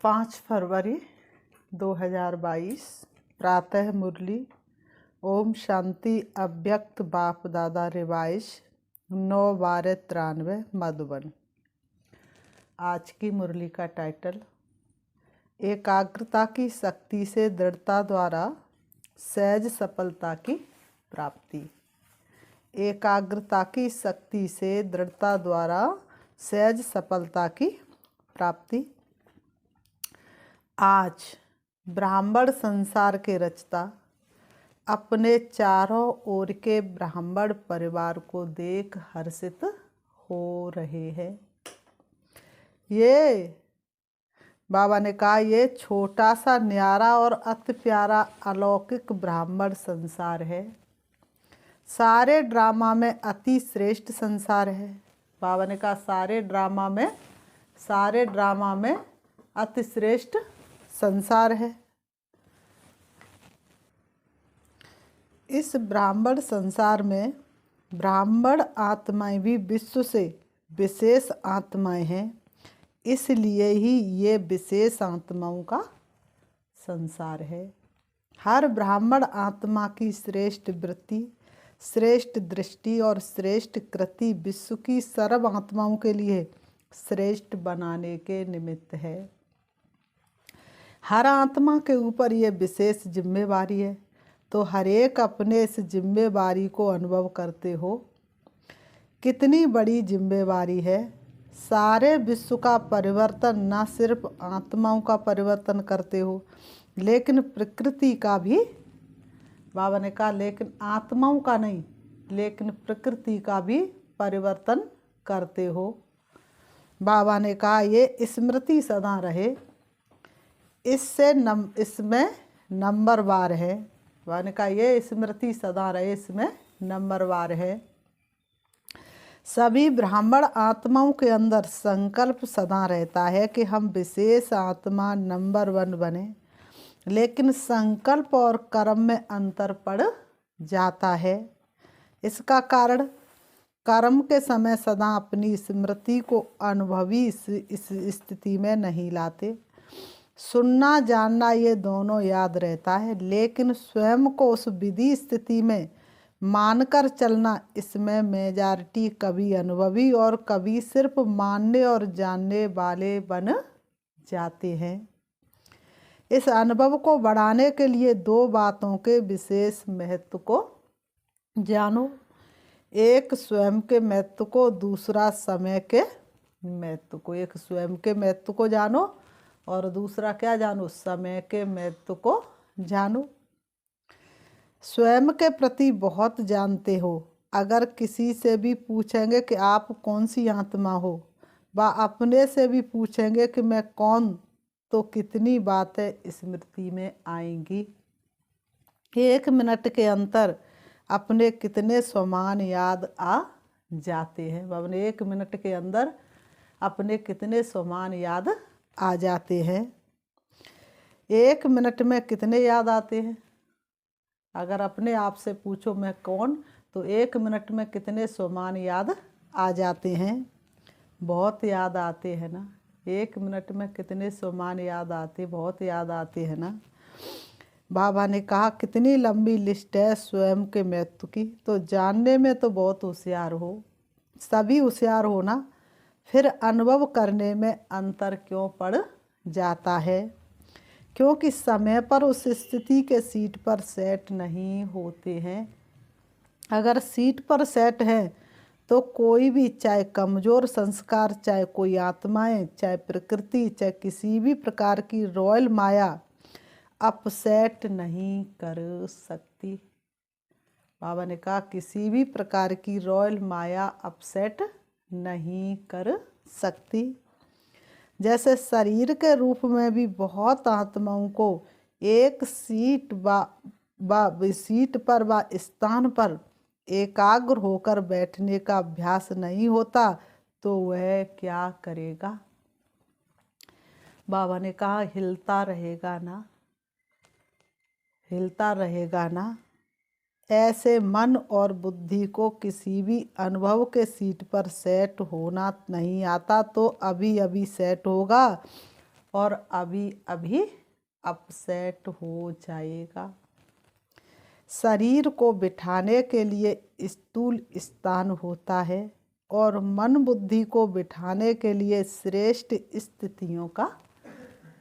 5 फरवरी 2022 प्रातः मुरली। ओम शांति। अव्यक्त बाप दादा रिवाइज 9/12/93 मधुबन। आज की मुरली का टाइटल एकाग्रता की शक्ति से दृढ़ता द्वारा सहज सफलता की प्राप्ति। एकाग्रता की शक्ति से दृढ़ता द्वारा सहज सफलता की प्राप्ति। आज ब्राह्मण संसार के रचता अपने चारों ओर के ब्राह्मण परिवार को देख हर्षित हो रहे हैं। ये बाबा ने कहा, ये छोटा सा न्यारा और अति प्यारा अलौकिक ब्राह्मण संसार है। सारे ड्रामा में अति श्रेष्ठ संसार है। बाबा ने कहा सारे ड्रामा में अति श्रेष्ठ संसार है। इस ब्राह्मण संसार में ब्राह्मण आत्माएं भी विश्व से विशेष आत्माएं हैं, इसलिए ही ये विशेष आत्माओं का संसार है। हर ब्राह्मण आत्मा की श्रेष्ठ वृत्ति, श्रेष्ठ दृष्टि और श्रेष्ठ कृति विश्व की सर्व आत्माओं के लिए श्रेष्ठ बनाने के निमित्त है। हर आत्मा के ऊपर ये विशेष जिम्मेवारी है, तो हर एक अपने इस जिम्मेवारी को अनुभव करते हो। कितनी बड़ी जिम्मेवारी है। सारे विश्व का परिवर्तन न सिर्फ आत्माओं का परिवर्तन करते हो, लेकिन प्रकृति का भी। बाबा ने कहा लेकिन आत्माओं का नहीं, लेकिन प्रकृति का भी परिवर्तन करते हो। बाबा ने कहा ये स्मृति सदा रहे, इसमें नंबरवार है। बाबा ने कहा ये स्मृति सदा रहे, इसमें नंबरवार है। सभी ब्राह्मण आत्माओं के अंदर संकल्प सदा रहता है कि हम विशेष आत्मा नंबर 1 बने, लेकिन संकल्प और कर्म में अंतर पड़ जाता है। इसका कारण कर्म के समय सदा अपनी स्मृति को अनुभवी इस स्थिति में नहीं लाते। सुनना जानना ये दोनों याद रहता है, लेकिन स्वयं को उस विधि स्थिति में मानकर चलना, इसमें मेजॉरिटी कभी अनुभवी और कभी सिर्फ मानने और जानने वाले बन जाते हैं। इस अनुभव को बढ़ाने के लिए 2 बातों के विशेष महत्व को जानो। एक स्वयं के महत्व को, दूसरा समय के महत्व को। एक स्वयं के महत्व को जानो और दूसरा क्या जानो? समय के महत्व को जानो। स्वयं के प्रति बहुत जानते हो। अगर किसी से भी पूछेंगे कि आप कौन सी आत्मा हो, व अपने से भी पूछेंगे कि मैं कौन, तो कितनी बातें स्मृति में आएंगी। 1 मिनट के अंतर अपने कितने स्वमान याद आ जाते हैं। बाबा ने 1 मिनट के अंदर अपने कितने स्वमान याद आ जाते हैं। 1 मिनट में कितने याद आते हैं? अगर अपने आप से पूछो मैं कौन, तो 1 मिनट में कितने स्वमान याद आ जाते हैं? बहुत याद आते हैं ना। 1 मिनट में कितने स्वमान याद आते, बहुत याद आते हैं ना। बाबा ने कहा कितनी लंबी लिस्ट है स्वयं के महत्व की। तो जानने में तो बहुत होशियार हो, सभी होशियार हो ना, फिर अनुभव करने में अंतर क्यों पड़ जाता है? क्योंकि समय पर उस स्थिति के सीट पर सेट नहीं होते हैं। अगर सीट पर सेट हैं तो कोई भी, चाहे कमज़ोर संस्कार, चाहे कोई आत्माएं, चाहे प्रकृति, चाहे किसी भी प्रकार की रॉयल माया अपसेट नहीं कर सकती। बाबा ने कहा किसी भी प्रकार की रॉयल माया अपसेट नहीं कर सकती। जैसे शरीर के रूप में भी बहुत आत्माओं को एक सीट पर व स्थान पर एकाग्र होकर बैठने का अभ्यास नहीं होता, तो वह क्या करेगा? बाबा ने कहा हिलता रहेगा ना, हिलता रहेगा ना। ऐसे मन और बुद्धि को किसी भी अनुभव के सीट पर सेट होना नहीं आता, तो अभी अभी सेट होगा और अभी अभी अपसेट हो जाएगा। शरीर को बिठाने के लिए स्थूल स्थान होता है और मन बुद्धि को बिठाने के लिए श्रेष्ठ स्थितियों का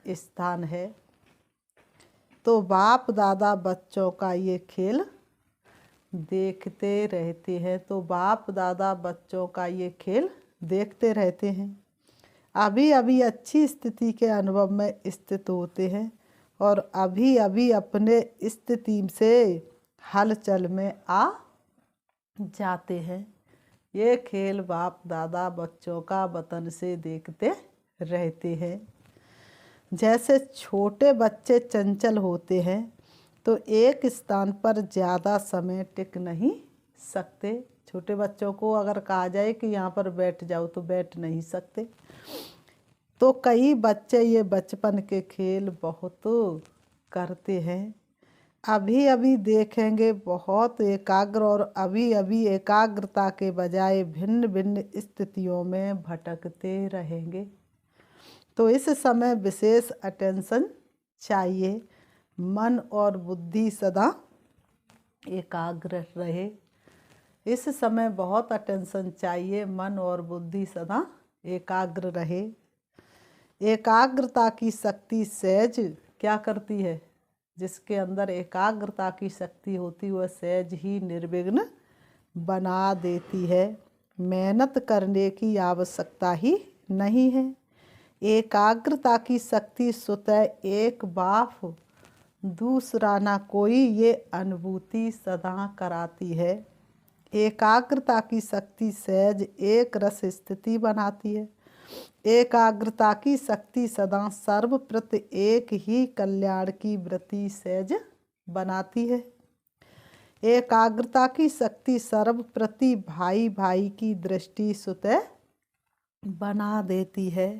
स्थान है। तो बाप दादा बच्चों का ये खेल देखते रहते हैं, तो बाप दादा बच्चों का ये खेल देखते रहते हैं। अभी अभी अच्छी स्थिति के अनुभव में स्थित होते हैं और अभी अभी अपने स्थिति से हलचल में आ जाते हैं। ये खेल बाप दादा बच्चों का वतन से देखते रहते हैं। जैसे छोटे बच्चे चंचल होते हैं तो एक स्थान पर ज़्यादा समय टिक नहीं सकते। छोटे बच्चों को अगर कहा जाए कि यहाँ पर बैठ जाओ तो बैठ नहीं सकते। तो कई बच्चे ये बचपन के खेल बहुत करते हैं। अभी अभी देखेंगे बहुत एकाग्र और अभी अभी एकाग्रता के बजाय भिन्न भिन्न स्थितियों में भटकते रहेंगे। तो इस समय विशेष अटेंशन चाहिए। मन और बुद्धि सदा एकाग्र रहे। इस समय बहुत अटेंशन चाहिए, मन और बुद्धि सदा एकाग्र रहे। एकाग्रता की शक्ति सहज क्या करती है? जिसके अंदर एकाग्रता की शक्ति होती है वह सहज ही निर्विघ्न बना देती है। मेहनत करने की आवश्यकता ही नहीं है। एकाग्रता की शक्ति स्वतः एक बाप दूसरा ना कोई, ये अनुभूति सदा कराती है। एकाग्रता की शक्ति सहज एक रस स्थिति बनाती है। एकाग्रता की शक्ति सदा सर्वप्रति एक ही कल्याण की वृत्ति सहज बनाती है। एकाग्रता की शक्ति सर्वप्रति भाई भाई की दृष्टि स्वतः बना देती है।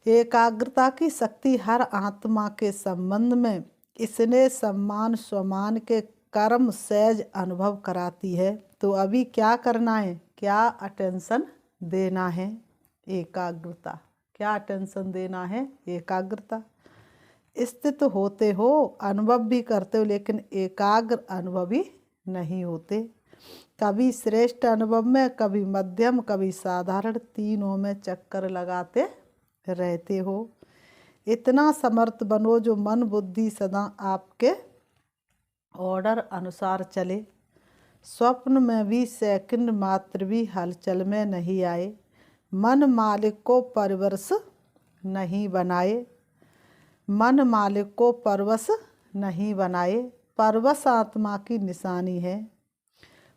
एकाग्रता की शक्ति हर आत्मा के संबंध में स्नेह सम्मान स्वमान के कर्म सहज अनुभव कराती है। तो अभी क्या करना है? क्या अटेंशन देना है? एकाग्रता। क्या अटेंशन देना है? एकाग्रता। स्थित होते हो, अनुभव भी करते हो, लेकिन एकाग्र अनुभवी नहीं होते। कभी श्रेष्ठ अनुभव में, कभी मध्यम, कभी साधारण, तीनों में चक्कर लगाते रहते हो। इतना समर्थ बनो जो मन बुद्धि सदा आपके ऑर्डर अनुसार चले। स्वप्न में भी सेकंड मात्र भी हलचल में नहीं आए। मन मालिक को परवश नहीं बनाए। मन मालिक को परवश नहीं बनाए। परवश आत्मा की निशानी है।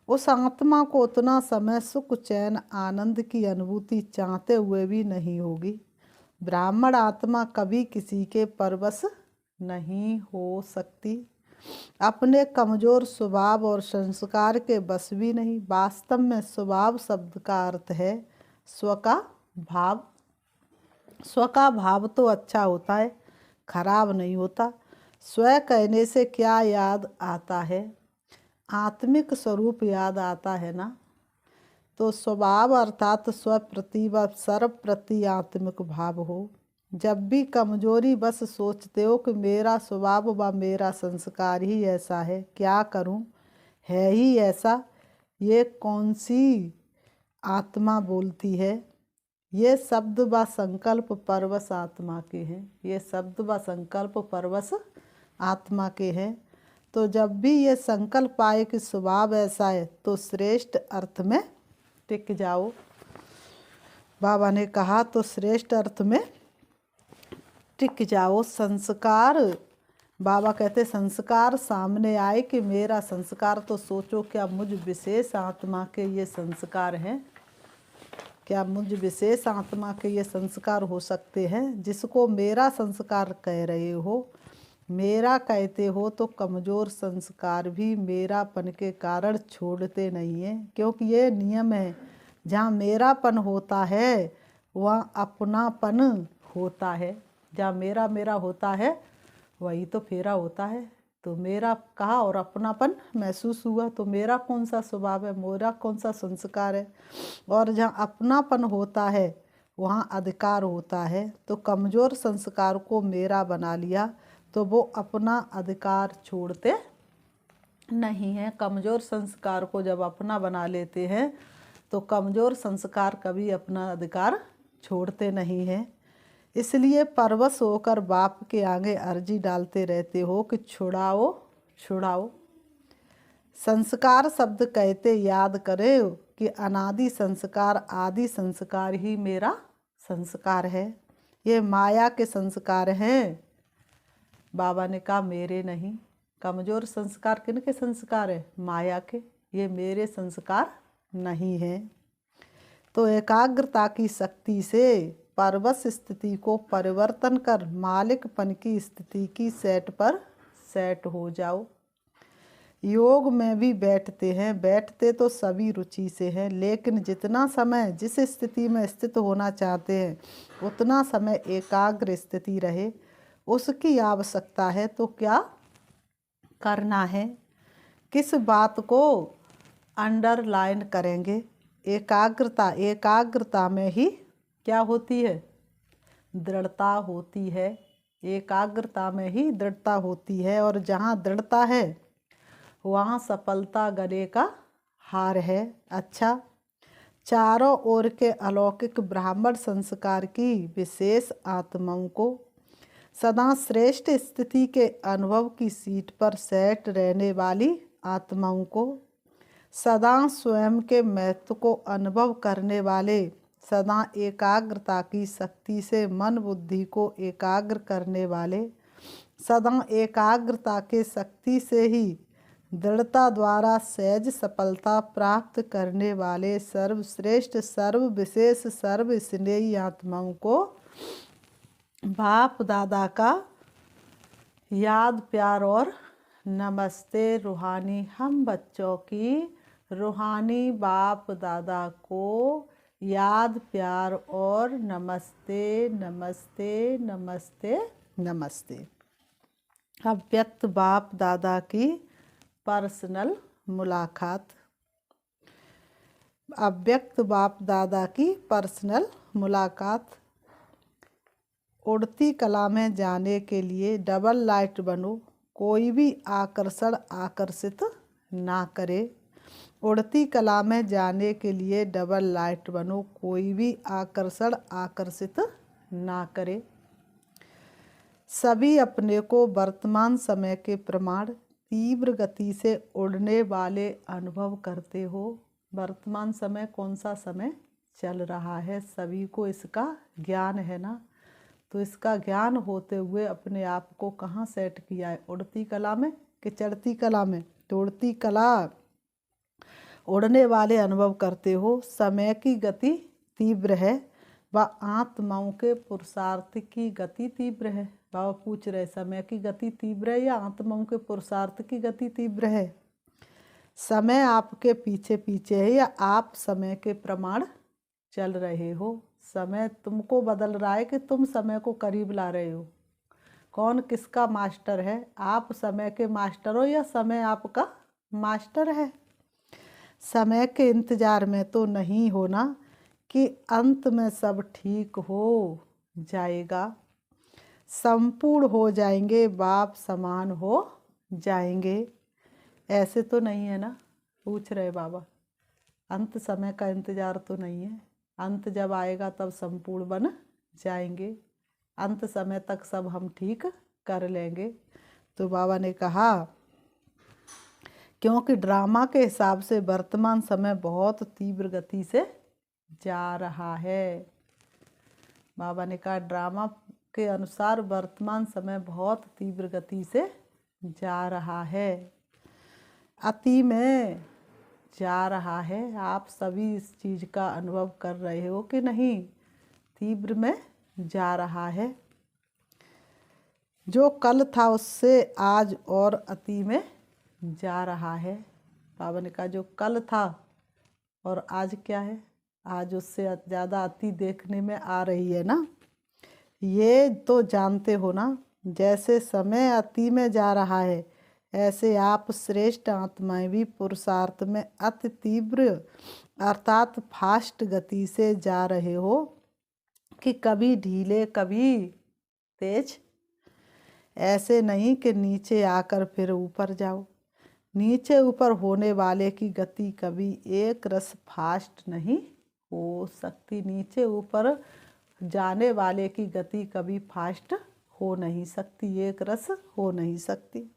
उस आत्मा को उतना समय सुख चैन आनंद की अनुभूति चाहते हुए भी नहीं होगी। ब्राह्मण आत्मा कभी किसी के परवश नहीं हो सकती। अपने कमजोर स्वभाव और संस्कार के बस भी नहीं। वास्तव में स्वभाव शब्द का अर्थ है स्व का भाव। स्व का भाव तो अच्छा होता है, खराब नहीं होता। स्व कहने से क्या याद आता है? आत्मिक स्वरूप याद आता है ना। तो स्वभाव अर्थात स्वप्रति व सर्व प्रति आत्मिक भाव हो। जब भी कमजोरी बस सोचते हो कि मेरा स्वभाव व मेरा संस्कार ही ऐसा है, क्या करूं, है ही ऐसा। ये कौन सी आत्मा बोलती है? ये शब्द व संकल्प परवश आत्मा के हैं। ये शब्द व संकल्प परवश आत्मा के हैं। तो जब भी ये संकल्प आए कि स्वभाव ऐसा है तो श्रेष्ठ अर्थ में टिक जाओ। बाबा ने कहा तो श्रेष्ठ अर्थ में टिक जाओ। संस्कार, बाबा कहते संस्कार सामने आए कि मेरा संस्कार, तो सोचो क्या मुझ विशेष आत्मा के ये संस्कार हैं? क्या मुझ विशेष आत्मा के ये संस्कार हो सकते हैं? जिसको मेरा संस्कार कह रहे हो, मेरा कहते हो, तो कमज़ोर संस्कार भी मेरापन के कारण छोड़ते नहीं हैं। क्योंकि ये नियम है, जहाँ मेरापन होता है वहाँ अपनापन होता है। जहाँ मेरा मेरा होता है वही तो फेरा होता है। तो मेरा कहा और अपनापन महसूस हुआ, तो मेरा कौन सा स्वभाव है, मेरा कौन सा संस्कार है। और जहाँ अपनापन होता है वहाँ अधिकार होता है। तो कमज़ोर संस्कार को मेरा बना लिया तो वो अपना अधिकार छोड़ते नहीं हैं। कमज़ोर संस्कार को जब अपना बना लेते हैं तो कमज़ोर संस्कार कभी अपना अधिकार छोड़ते नहीं हैं। इसलिए परवश होकर बाप के आगे अर्जी डालते रहते हो कि छुड़ाओ छुड़ाओ। संस्कार शब्द कहते याद करे कि अनादि संस्कार आदि संस्कार ही मेरा संस्कार है। ये माया के संस्कार हैं। बाबा ने कहा मेरे नहीं। कमज़ोर संस्कार किनके संस्कार है? माया के। ये मेरे संस्कार नहीं हैं। तो एकाग्रता की शक्ति से परवश स्थिति को परिवर्तन कर मालिकपन की स्थिति की सेट पर सेट हो जाओ। योग में भी बैठते हैं, बैठते तो सभी रुचि से हैं, लेकिन जितना समय जिस स्थिति में स्थित होना चाहते हैं उतना समय एकाग्र स्थिति रहे, उसकी आवश्यकता है। तो क्या करना है? किस बात को अंडरलाइन करेंगे? एकाग्रता। एकाग्रता में ही क्या होती है? दृढ़ता होती है। एकाग्रता में ही दृढ़ता होती है, और जहाँ दृढ़ता है वहाँ सफलता गले का हार है। अच्छा, चारों ओर के अलौकिक ब्राह्मण संस्कार की विशेष आत्माओं को सदा श्रेष्ठ स्थिति के अनुभव की सीट पर सेट रहने वाली आत्माओं को सदा स्वयं के महत्व को अनुभव करने वाले, सदा एकाग्रता की शक्ति से मन बुद्धि को एकाग्र करने वाले, सदा एकाग्रता के शक्ति से ही दृढ़ता द्वारा सहज सफलता प्राप्त करने वाले सर्वश्रेष्ठ सर्व विशेष सर्व स्नेही आत्माओं को बाप दादा का याद प्यार और नमस्ते। रूहानी हम बच्चों की रूहानी बाप दादा को याद प्यार और नमस्ते नमस्ते नमस्ते नमस्ते। अव्यक्त बाप दादा की पर्सनल मुलाकात। अव्यक्त बाप दादा की पर्सनल मुलाकात। उड़ती कला में जाने के लिए डबल लाइट बनो, कोई भी आकर्षण आकर्षित ना करे। उड़ती कला में जाने के लिए डबल लाइट बनो, कोई भी आकर्षण आकर्षित ना करे। सभी अपने को वर्तमान समय के प्रमाण तीव्र गति से उड़ने वाले अनुभव करते हो। वर्तमान समय कौन सा समय चल रहा है, सभी को इसका ज्ञान है ना। तो इसका ज्ञान होते हुए अपने आप को कहाँ सेट किया है? उड़ती कला में कि चढ़ती कला में? तो उड़ती कला, उड़ने वाले अनुभव करते हो। समय की गति तीव्र है व आत्माओं के पुरुषार्थ की गति तीव्र है। बाबा पूछ रहे समय की गति तीव्र है या आत्माओं के पुरुषार्थ की गति तीव्र है? समय आपके पीछे पीछे है या आप समय के प्रमाण चल रहे हो? समय तुमको बदल रहा है कि तुम समय को करीब ला रहे हो? कौन किसका मास्टर है? आप समय के मास्टर हो या समय आपका मास्टर है? समय के इंतजार में तो नहीं होना कि अंत में सब ठीक हो जाएगा, संपूर्ण हो जाएंगे, बाप समान हो जाएंगे। ऐसे तो नहीं है ना, पूछ रहे बाबा। अंत समय का इंतजार तो नहीं है। अंत जब आएगा तब संपूर्ण बन जाएंगे। अंत समय तक सब हम ठीक कर लेंगे। तो बाबा ने कहा क्योंकि ड्रामा के हिसाब से वर्तमान समय बहुत तीव्र गति से जा रहा है। बाबा ने कहा ड्रामा के अनुसार वर्तमान समय बहुत तीव्र गति से जा रहा है, अति में जा रहा है। आप सभी इस चीज़ का अनुभव कर रहे हो कि नहीं? तीव्र में जा रहा है। जो कल था उससे आज और अति में जा रहा है। बाबा ने कहा जो कल था और आज क्या है? आज उससे ज़्यादा अति देखने में आ रही है ना। ये तो जानते हो ना, जैसे समय अति में जा रहा है ऐसे आप श्रेष्ठ आत्माएं भी पुरुषार्थ में अति तीव्र अर्थात फास्ट गति से जा रहे हो। कि कभी ढीले कभी तेज, ऐसे नहीं कि नीचे आकर फिर ऊपर जाओ। नीचे ऊपर होने वाले की गति कभी एक रस फास्ट नहीं हो सकती। नीचे ऊपर जाने वाले की गति कभी फास्ट हो नहीं सकती, एक रस हो नहीं सकती।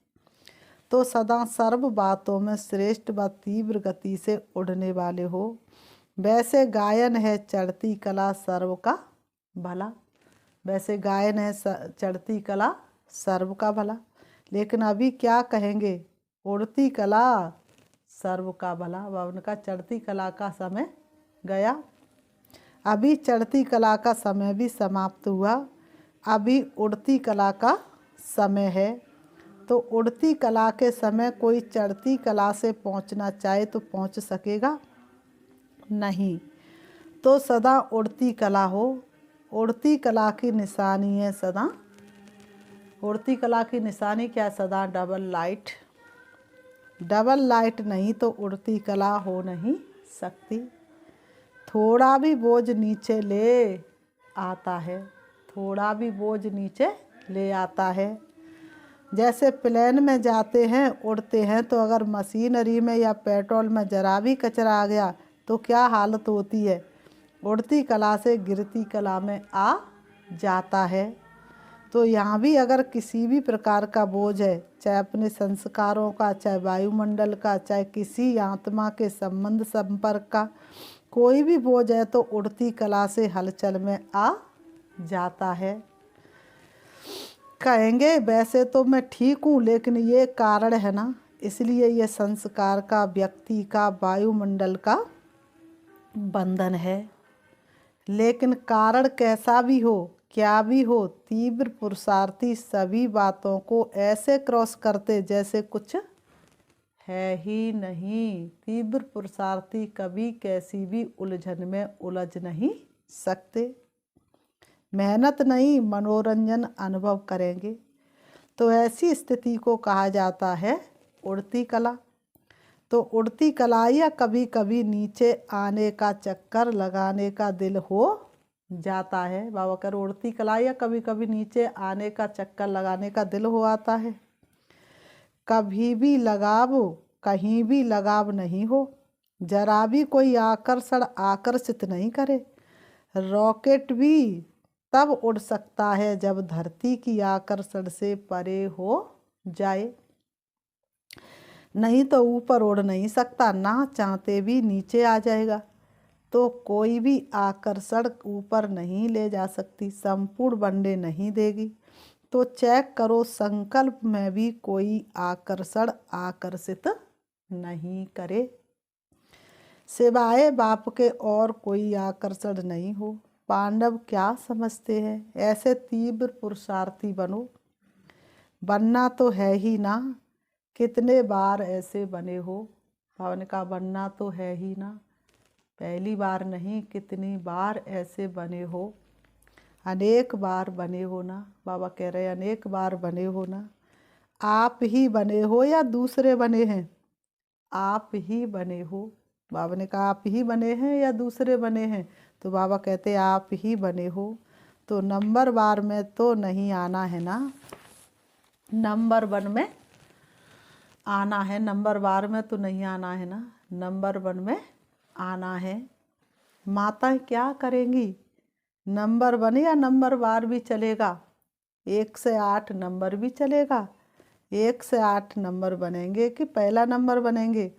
तो सदा सर्व बातों में श्रेष्ठ व तीव्र गति से उड़ने वाले हो। वैसे गायन है चढ़ती कला सर्व का भला। वैसे गायन है चढ़ती कला सर्व का भला, लेकिन अभी क्या कहेंगे, उड़ती कला सर्व का भला। वह उनका चढ़ती कला का समय गया, अभी चढ़ती कला का समय भी समाप्त हुआ, अभी उड़ती कला का समय है। तो उड़ती कला के समय कोई चढ़ती कला से पहुंचना चाहे तो पहुंच सकेगा नहीं। तो सदा उड़ती कला हो। उड़ती कला की निशानी है सदा, उड़ती कला की निशानी क्या, सदा डबल लाइट। डबल लाइट नहीं तो उड़ती कला हो नहीं सकती। थोड़ा भी बोझ नीचे ले आता है, थोड़ा भी बोझ नीचे ले आता है। जैसे प्लेन में जाते हैं उड़ते हैं, तो अगर मशीनरी में या पेट्रोल में जरा भी कचरा आ गया तो क्या हालत होती है, उड़ती कला से गिरती कला में आ जाता है। तो यहाँ भी अगर किसी भी प्रकार का बोझ है, चाहे अपने संस्कारों का, चाहे वायुमंडल का, चाहे किसी आत्मा के संबंध संपर्क का, कोई भी बोझ है तो उड़ती कला से हलचल में आ जाता है। कहेंगे वैसे तो मैं ठीक हूँ, लेकिन ये कारण है ना, इसलिए ये संस्कार का, व्यक्ति का, वायुमंडल का बंधन है। लेकिन कारण कैसा भी हो, क्या भी हो, तीव्र पुरुषार्थी सभी बातों को ऐसे क्रॉस करते जैसे कुछ है ही नहीं। तीव्र पुरुषार्थी कभी कैसी भी उलझन में उलझ नहीं सकते। मेहनत नहीं, मनोरंजन अनुभव करेंगे। तो ऐसी स्थिति को कहा जाता है उड़ती कला। तो उड़ती कला या कभी कभी नीचे आने का चक्कर लगाने का दिल हो जाता है। बाबा कर उड़ती कला या कभी कभी नीचे आने का चक्कर लगाने का दिल हो आता है। कभी भी लगाव, कहीं भी लगाव नहीं हो, जरा भी कोई आकर्षण आकर्षित नहीं करे। रॉकेट भी तब उड़ सकता है जब धरती की आकर्षण से परे हो जाए, नहीं तो ऊपर उड़ नहीं सकता, ना चाहते भी नीचे आ जाएगा। तो कोई भी आकर्षण ऊपर नहीं ले जा सकती, संपूर्ण बनने नहीं देगी। तो चेक करो, संकल्प में भी कोई आकर्षण आकर्षित नहीं करे, सिवाय बाप के और कोई आकर्षण नहीं हो। पांडव क्या समझते हैं, ऐसे तीव्र पुरुषार्थी बनो। बनना तो है ही ना, कितने बार ऐसे बने हो। पावन का बनना तो है ही ना, पहली बार नहीं, कितनी बार ऐसे बने हो, अनेक बार बने हो ना। बाबा कह रहे अनेक बार बने हो ना। आप ही बने हो या दूसरे बने हैं, आप ही बने हो। बाबा ने कहा आप ही बने हैं या दूसरे बने हैं, तो बाबा कहते आप ही बने हो। तो नंबर बार में तो नहीं आना है ना, नंबर 1 में आना है, नंबर बार में तो नहीं आना है ना, नंबर 1 में आना है। माताएं क्या करेंगी, नंबर 1 या नंबर बार भी चलेगा, 1 से 8 नंबर भी चलेगा। 1 से 8 नंबर बनेंगे कि पहला नंबर बनेंगे।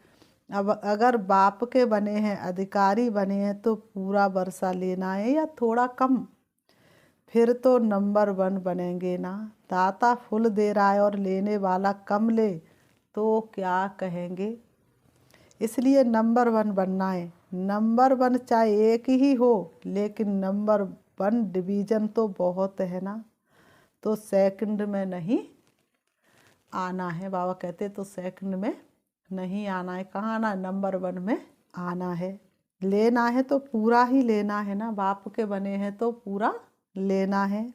अब अगर बाप के बने हैं, अधिकारी बने हैं, तो पूरा वर्षा लेना है या थोड़ा कम, फिर तो नंबर 1 बनेंगे ना। दाता फुल दे रहा है और लेने वाला कम ले तो क्या कहेंगे। इसलिए नंबर 1 बनना है। नंबर 1 चाहे एक ही हो, लेकिन नंबर 1 डिवीज़न तो बहुत है ना, तो सेकंड में नहीं आना है। बाबा कहते तो सेकंड में नहीं आना है, कहाँ आना है, नंबर 1 में आना है। लेना है तो पूरा ही लेना है ना, बाप के बने हैं तो पूरा लेना है।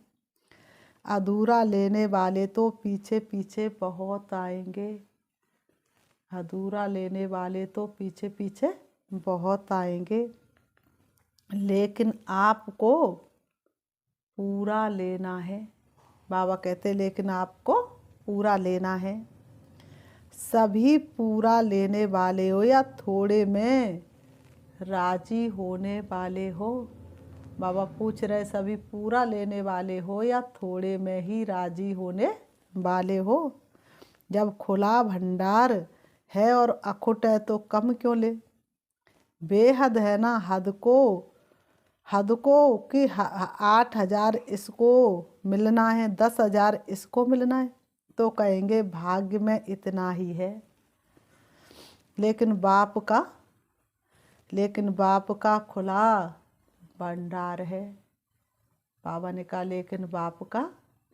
अधूरा लेने वाले तो पीछे पीछे बहुत आएंगे, अधूरा लेने वाले तो पीछे पीछे बहुत आएंगे। लेकिन आपको पूरा लेना है। बाबा कहते लेकिन आपको पूरा लेना है। सभी पूरा लेने वाले हो या थोड़े में राजी होने वाले हो। बाबा पूछ रहे सभी पूरा लेने वाले हो या थोड़े में ही राजी होने वाले हो। जब खुला भंडार है और अखुट है तो कम क्यों ले। बेहद है ना हद को कि 8,000 इसको मिलना है, 10,000 इसको मिलना है, तो कहेंगे भाग्य में इतना ही है। लेकिन बाप का खुला भंडार है। बाबा ने कहा लेकिन बाप का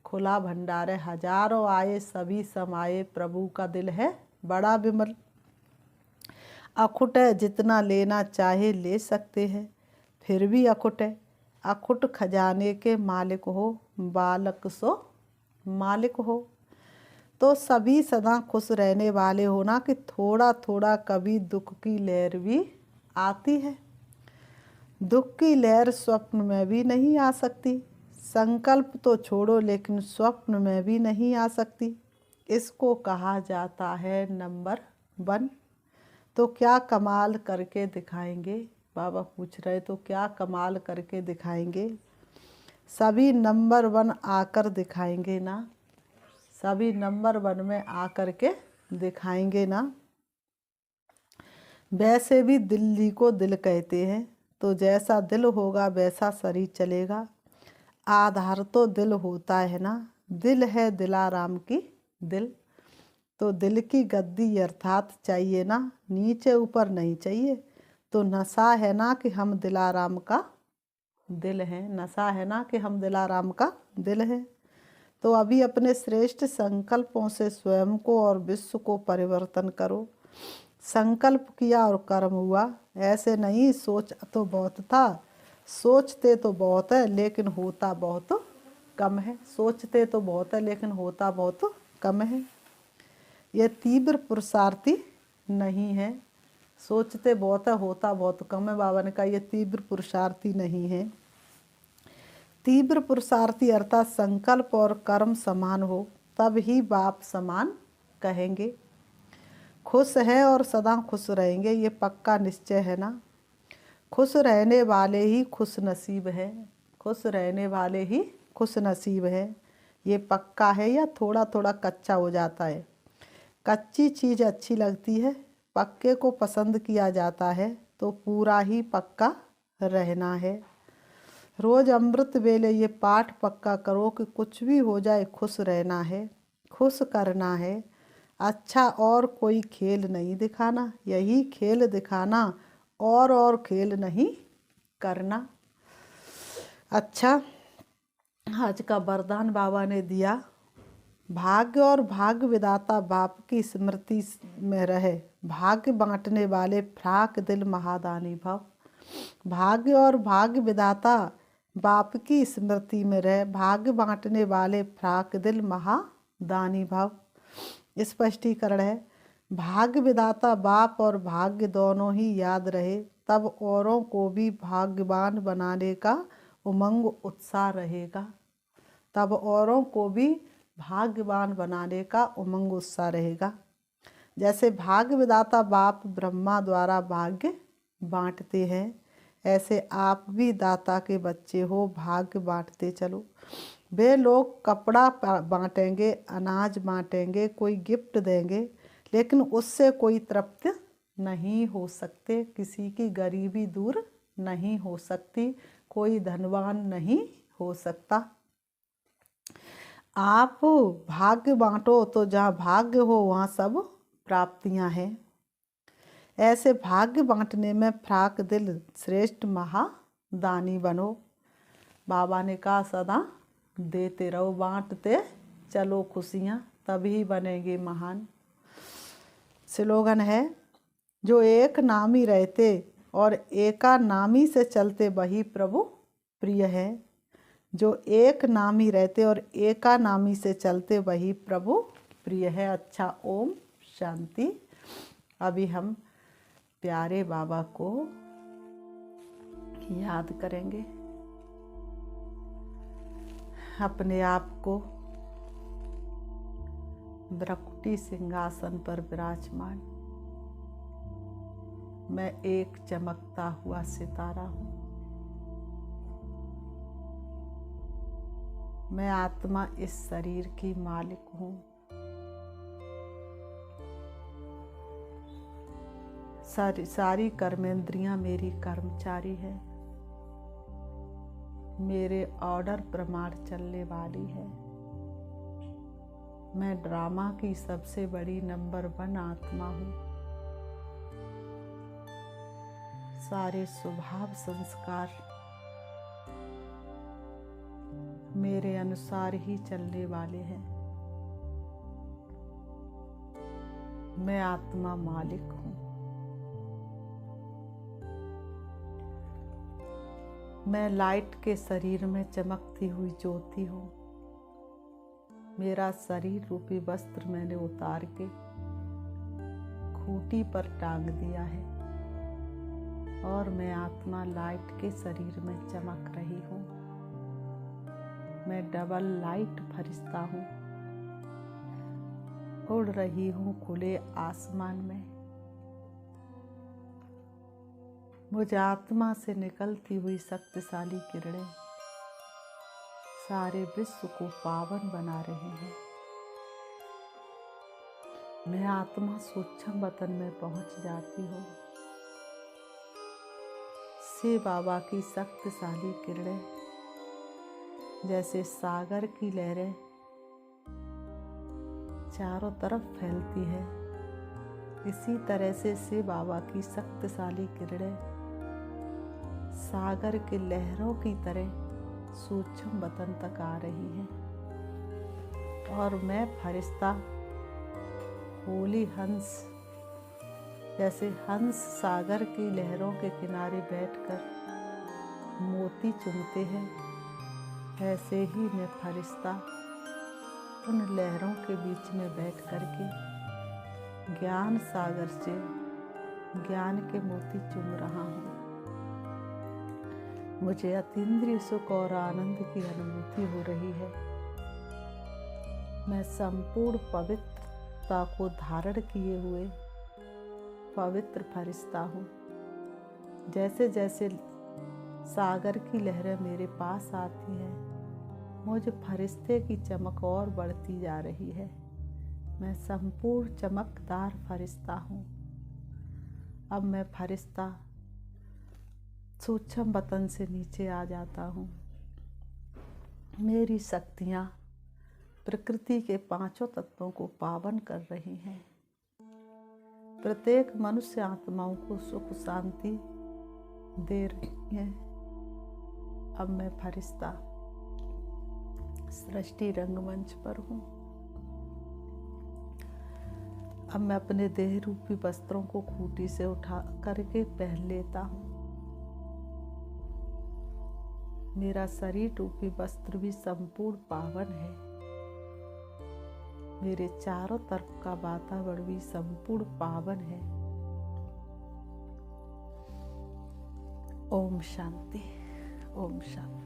खुला भंडार है। हजारों आए सभी समाये, प्रभु का दिल है बड़ा विमल। अखुट है जितना लेना चाहे ले सकते हैं, फिर भी अखुट है। अखुट खजाने के मालिक हो, बालक सो मालिक हो। तो सभी सदा खुश रहने वाले हो ना कि थोड़ा थोड़ा कभी दुख की लहर भी आती है। दुख की लहर स्वप्न में भी नहीं आ सकती। संकल्प तो छोड़ो लेकिन स्वप्न में भी नहीं आ सकती। इसको कहा जाता है नंबर 1। तो क्या कमाल करके दिखाएंगे। बाबा पूछ रहे तो क्या कमाल करके दिखाएंगे। सभी नंबर 1 आकर दिखाएंगे ना। सभी नंबर 1 में आकर के दिखाएंगे ना। वैसे भी दिल्ली को दिल कहते हैं, तो जैसा दिल होगा वैसा शरीर चलेगा। आधार तो दिल होता है ना। दिल है दिलाराम की दिल, तो दिल की गद्दी अर्थात चाहिए ना, नीचे ऊपर नहीं चाहिए। तो नशा है ना कि हम दिलाराम का दिल हैं। नशा है ना कि हम दिलाराम का दिल हैं। तो अभी अपने श्रेष्ठ संकल्पों से स्वयं को और विश्व को परिवर्तन करो। संकल्प किया और कर्म हुआ, ऐसे नहीं। सोच तो बहुत था, सोचते तो बहुत है लेकिन होता बहुत कम है। सोचते तो बहुत है लेकिन होता बहुत कम है। यह तीव्र पुरुषार्थी नहीं है। सोचते बहुत है, होता बहुत कम है। बाबा ने कहा यह तीव्र पुरुषार्थी नहीं है। तीव्र पुरुषार्थी अर्थात संकल्प और कर्म समान हो, तब ही बाप समान कहेंगे। खुश है और सदा खुश रहेंगे, ये पक्का निश्चय है ना। खुश रहने वाले ही खुश नसीब है। खुश रहने वाले ही खुश नसीब है, ये पक्का है या थोड़ा थोड़ा कच्चा हो जाता है। कच्ची चीज़ अच्छी लगती है, पक्के को पसंद किया जाता है, तो पूरा ही पक्का रहना है। रोज़ अमृत वेले ये पाठ पक्का करो कि कुछ भी हो जाए खुश रहना है, खुश करना है। अच्छा और कोई खेल नहीं दिखाना, यही खेल दिखाना और खेल नहीं करना। अच्छा, आज का वरदान बाबा ने दिया, भाग्य और भाग्य विदाता बाप की स्मृति में रहे, भाग्य बांटने वाले फ्राक दिल महादानी भव। भाग्य और भाग्य विदाता बाप की स्मृति में रहे, भाग्य बांटने वाले फ्राक दिल महादानी भव। स्पष्टीकरण है, भाग्य विदाता बाप और भाग्य दोनों ही याद रहे, तब औरों को भी भाग्यवान बनाने का उमंग उत्साह रहेगा। तब औरों को भी भाग्यवान बनाने का उमंग उत्साह रहेगा। जैसे भाग्य विदाता बाप ब्रह्मा द्वारा भाग्य बांटते हैं, ऐसे आप भी दाता के बच्चे हो, भाग्य बांटते चलो। वे लोग कपड़ा बांटेंगे, अनाज बांटेंगे, कोई गिफ्ट देंगे, लेकिन उससे कोई तृप्त नहीं हो सकते। किसी की गरीबी दूर नहीं हो सकती, कोई धनवान नहीं हो सकता। आप भाग्य बांटो तो जहाँ भाग्य हो वहाँ सब प्राप्तियाँ हैं। ऐसे भाग्य बांटने में फ्राक दिल श्रेष्ठ महादानी बनो। बाबा ने कहा सदा देते रहो, बांटते चलो खुशियाँ, तभी बनेंगे महान। स्लोगन है, जो एक नामी रहते और एका नामी से चलते वही प्रभु प्रिय है। जो एक नामी रहते और एका नामी से चलते वही प्रभु प्रिय है। अच्छा, ओम शांति। अभी हम प्यारे बाबा को याद करेंगे। अपने आप को ब्रकुटी सिंहासन पर विराजमान, मैं एक चमकता हुआ सितारा हूँ। मैं आत्मा इस शरीर की मालिक हूँ। सारी कर्मेंद्रियां मेरी कर्मचारी है। मेरे ऑर्डर प्रमाण चलने वाली है। मैं ड्रामा की सबसे बड़ी नंबर 1 आत्मा हूँ। सारे स्वभाव संस्कार मेरे अनुसार ही चलने वाले हैं। मैं आत्मा मालिक हूँ। मैं लाइट के शरीर में चमकती हुई ज्योति हूँ। मेरा शरीर रूपी वस्त्र मैंने उतार के खूंटी पर टांग दिया है और मैं आत्मा लाइट के शरीर में चमक रही हूँ। मैं डबल लाइट फरिश्ता हूँ। उड़ रही हूँ खुले आसमान में। मुझ आत्मा से निकलती हुई शक्तिशाली किरणें सारे विश्व को पावन बना रही हैं। मैं आत्मा सूक्ष्म वतन में पहुंच जाती हूँ। शिव बाबा की शक्तिशाली किरणें जैसे सागर की लहरें चारों तरफ फैलती है, इसी तरह से शिव बाबा की शक्तिशाली किरणें सागर के लहरों की तरह सूक्ष्म वतन तक आ रही हैं और मैं फरिश्ता होली हंस जैसे हंस सागर की लहरों के किनारे बैठकर मोती चुनते हैं, ऐसे ही मैं फरिश्ता उन लहरों के बीच में बैठ कर के ज्ञान सागर से ज्ञान के मोती चुन रहा हूँ। मुझे अतीन्द्रिय सुख और आनंद की अनुभूति हो रही है। मैं संपूर्ण पवित्रता को धारण किए हुए पवित्र फरिश्ता हूँ। जैसे जैसे सागर की लहरें मेरे पास आती हैं, मुझ फरिश्ते की चमक और बढ़ती जा रही है। मैं संपूर्ण चमकदार फरिश्ता हूँ। अब मैं फरिश्ता सूक्ष्म वतन से नीचे आ जाता हूँ। मेरी शक्तियाँ प्रकृति के 5 तत्वों को पावन कर रही हैं। प्रत्येक मनुष्य आत्माओं को सुख शांति दे रही हैं। अब मैं फरिश्ता सृष्टि रंगमंच पर हूँ। अब मैं अपने देह रूपी वस्त्रों को खूंटी से उठा करके पहन लेता हूँ। मेरा शरीर रूपी वस्त्र भी संपूर्ण पावन है। मेरे चारों तरफ का वातावरण भी संपूर्ण पावन है। ओम शांति, ओम शांति।